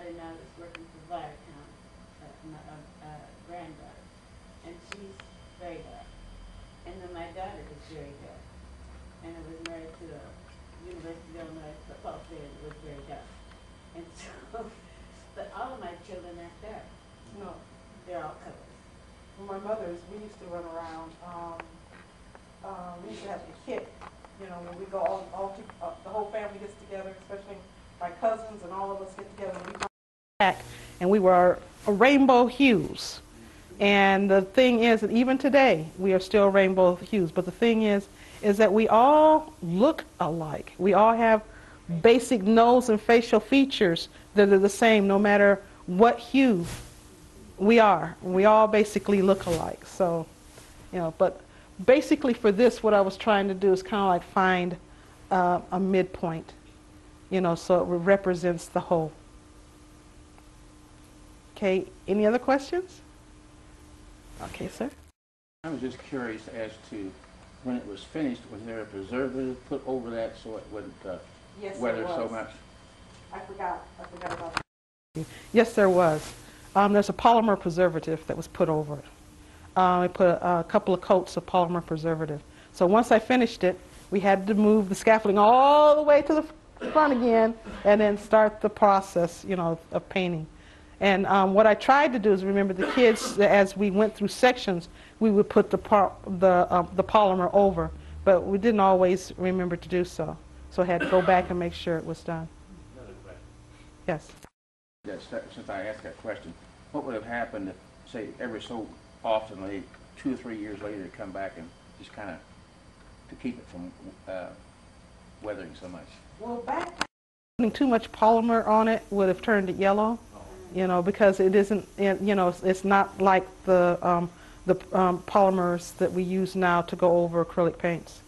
daughter now that's working for Viacom, my granddaughter, and she's very dark. And then my daughter is very dark. And I was married to a University of Illinois football player that was very dark. And so, but all of my children are dark. No. They're all colors. My mother's, we used to run around. We used to have a kit, you know, when we go the whole family gets together, especially my cousins and all of us get together. And we were rainbow hues. And the thing is that even today, we are still rainbow hues. But the thing is that we all look alike. We all have basic nose and facial features that are the same no matter what hue we are. We all basically look alike. So, you know, but basically for this, what I was trying to do is kind of like find a midpoint, you know, so it represents the whole. Okay, any other questions? Okay, sir. I was just curious as to when it was finished, was there a preservative put over that so it wouldn't weather so much? I forgot about that. Yes, there was. There's a polymer preservative that was put over it. I put a couple of coats of polymer preservative. So once I finished it, we had to move the scaffolding all the way to the front again and then start the process, you know, of painting. And what I tried to do is remember the kids, as we went through sections, we would put the polymer over, but we didn't always remember to do so. So I had to go back and make sure it was done. Another question. Yes. Yes, since I asked that question, what would have happened if, say, every so often, like 2 or 3 years later, come back and just kind of to keep it from weathering so much? Well, Putting too much polymer on it would have turned it yellow. You know, because it isn't, you know, it's not like the polymers that we use now to go over acrylic paints.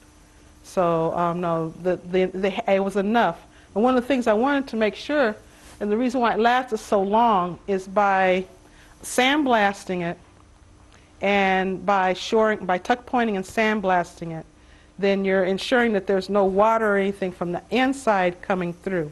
So no, it was enough. And one of the things I wanted to make sure, and the reason why it lasted so long, is by sandblasting it and by tuck pointing and sandblasting it, then you're ensuring that there's no water or anything from the inside coming through.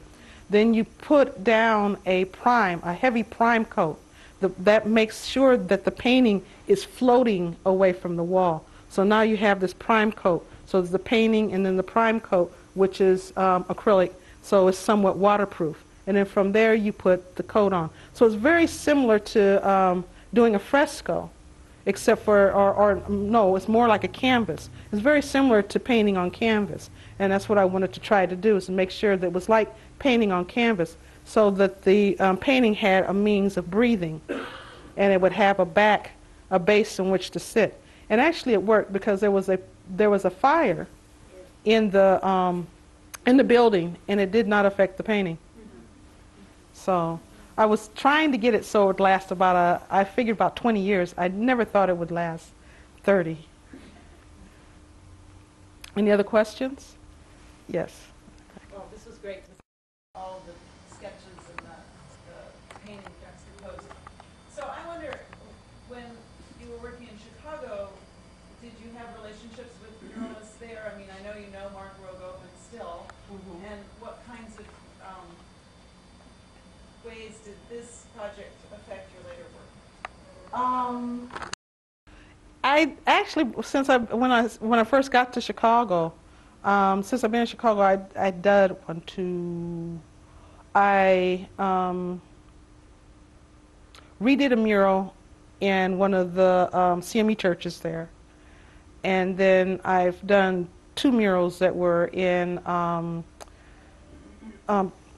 Then you put down a heavy prime coat. That makes sure that the painting is floating away from the wall. So now you have this prime coat. So there's the painting and then the prime coat, which is acrylic, so it's somewhat waterproof. And then from there you put the coat on. So it's very similar to doing a fresco, except for, no, it's more like a canvas. It's very similar to painting on canvas. And that's what I wanted to try to do, is to make sure that it was like painting on canvas, so that the painting had a means of breathing, and it would have a base in which to sit. And actually, it worked because there was a fire in the building, and it did not affect the painting. So I was trying to get it so it would last I figured about 20 years. I never thought it would last 30. Any other questions? Yes. Well, this was great. All the sketches and the painting juxtaposed. So I wonder, when you were working in Chicago, did you have relationships with muralists there? I mean, I know you know Mark Rogovan still. Mm-hmm. And what kinds of ways did this project affect your later work? I actually, when I first got to Chicago, since I've been in Chicago, I redid a mural in one of the CME churches there, and then I've done 2 murals that were in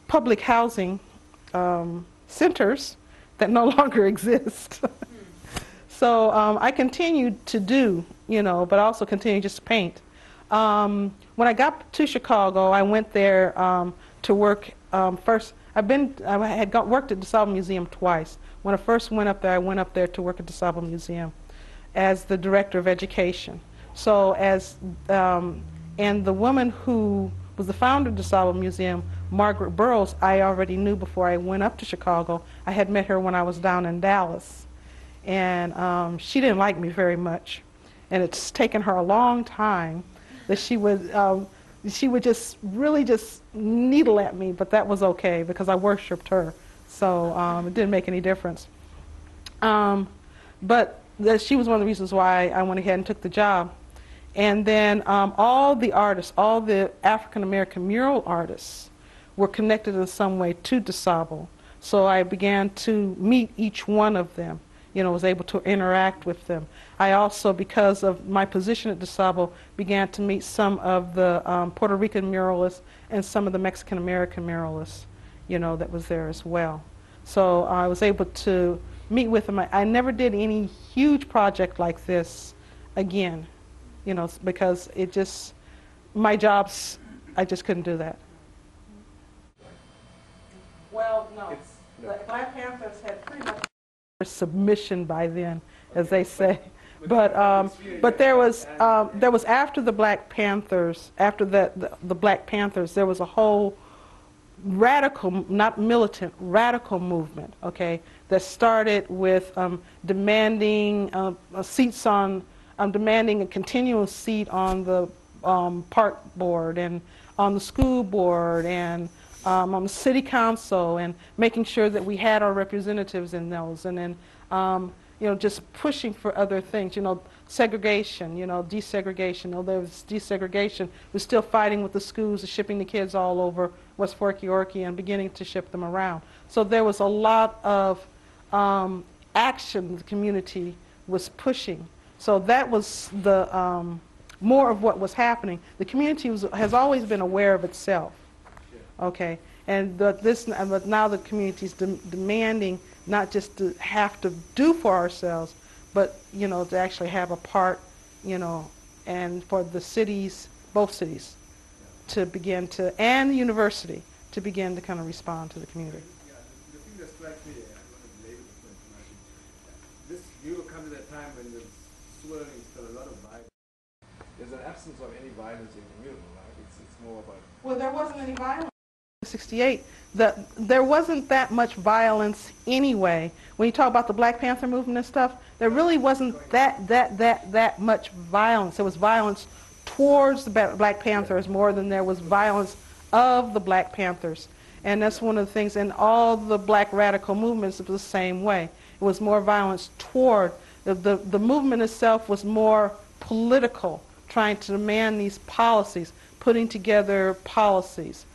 public housing centers that no longer exist. So I continued to do, you know, but I also continued just to paint. When I got to Chicago, I went there to work first. I had worked at DeSable Museum twice. When I first went up there, I went up there to work at DeSable Museum as the director of education. So and the woman who was the founder of DeSable Museum, Margaret Burroughs, I already knew before I went up to Chicago. I had met her when I was down in Dallas. And she didn't like me very much. And it's taken her a long time that she would just really just needle at me, but that was okay because I worshipped her. So it didn't make any difference. But she was one of the reasons why I went ahead and took the job. And then all the artists, all the African American mural artists were connected in some way to DeSable. So I began to meet each one of them, was able to interact with them. I also, because of my position at DeSable, began to meet some of the Puerto Rican muralists and some of the Mexican American muralists, that was there as well. So I was able to meet with them. I never did any huge project like this again, because it just, my jobs, I just couldn't do that. Well, no, the Black Panthers had pretty much submission by then, as they say. But there was after the Black Panthers, after the Black Panthers, there was a whole radical, not militant, radical movement, okay, that started with demanding seats on, demanding a continuous seat on the park board and on the school board and on the city council, and making sure that we had our representatives in those, and then just pushing for other things, segregation, desegregation. There was desegregation. We're still fighting with the schools, shipping the kids all over West Forky and beginning to ship them around. So there was a lot of action the community was pushing. So that was the more of what was happening. The community has always been aware of itself. Okay, and but now the community is demanding not just to have to do for ourselves, but to actually have a part, and for the cities, both cities, to begin to, and the university, to begin to kind of respond to the community. Yeah, the thing that strikes me, I want to belabor the point too much. This mural comes at a time when there's swirling still a lot of violence. There's an absence of any violence in the mural, right? It's more about. well, there wasn't any violence. 68, there wasn't that much violence anyway. When you talk about the Black Panther movement and stuff, there really wasn't that much violence. There was violence towards the Black Panthers more than there was violence of the Black Panthers. And that's one of the things, in all the Black radical movements, it was the same way. It was more violence toward, the movement itself was more political, trying to demand these policies, putting together policies.